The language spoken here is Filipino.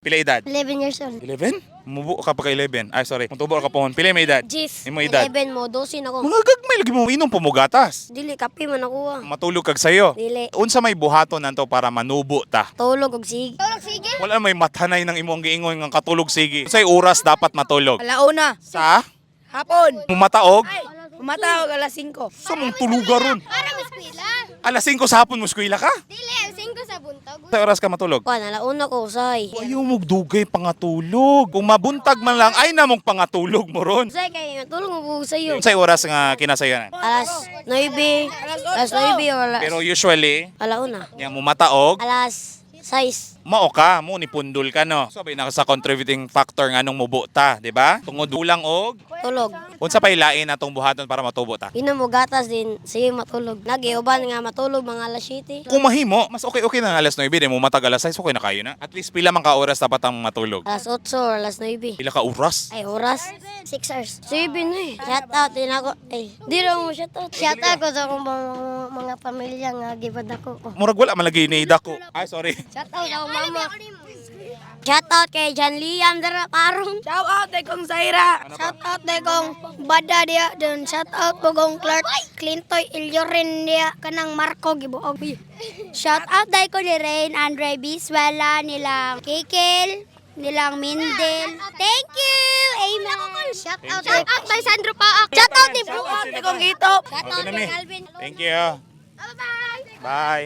Pila edad? 11 years old. 11? Mubo ka pa ka 11. Ay, sorry. Mutubo ka pohon. Pila may edad? Jis. Imo edad? 11 mo, 12 na ko. Mga gagmay lagi mo inom pumugatas. Dili, kape man ako ah. Matulog kag sayo. Dili. Unsa may buhaton nanto para manubo ta? Tulog og sige. Tulog sige? Wala may mathanay ng imong giingon nga katulog sige. Unsay oras dapat matulog? Alauna. Sa Hapon. mumataog? Pumatawag alas 5. Sa mong tuluga ron. Para maskwila. Alas 5 sa hapon mo eskwela ka? Dili, 5 sa buntag. Sa oras ka matulog? Kuan, alauna ko usay. Ayaw mong dugay pangatulog. Kung mabuntag man lang, ay namong pangatulog mo ron. Usay kay tulog mo sa'yo. Unsay oras nga kinasayan? Alas 9. Alas 9 o alas. Pero usually, Alauna. nga mumataog, Alas 6. mao ka, mo ni pundol ka no. Sabi na sa contributing factor nga nung mubo ta, di ba? Tungod ulang og Tulog. unsa pay lain atong buhaton para matubo ta. Inom mo gatas din, sige matulog. Nagiuban nga matulog mga alas 7. Kung mahimo, mas okay na nga alas 9, di mo matag alas 6, okay na kayo na. At least pila man ka oras dapat ang matulog. Alas 8 or alas 9. Pila ka oras? Ay, oras? 6 hours. 7 na eh. Shout out din ako. Ay, di raw mo shout out. Shout out ko sa akong mga pamilya nga gibad ako. Oh. Murag wala man lagi ni dako. Ay, sorry. Shout out sa akong mama. Shout out kay John Liam dara parong. Shout out kay Kong Zaira. Shout out day kong bada dia dan shout out po kong Clark Clintoy Ilyorin dia kanang Marco gibuog. Shout out day ko ni Rain Andre Biswala nilang Kikil nilang Mindel. Thank you. Amen. Shout out kay Sandro Paak. Shout out ni Bro. Shout out kay Kong Ito. Shout out Okay na, kay Mi. Alvin. Thank you. Bye. Bye.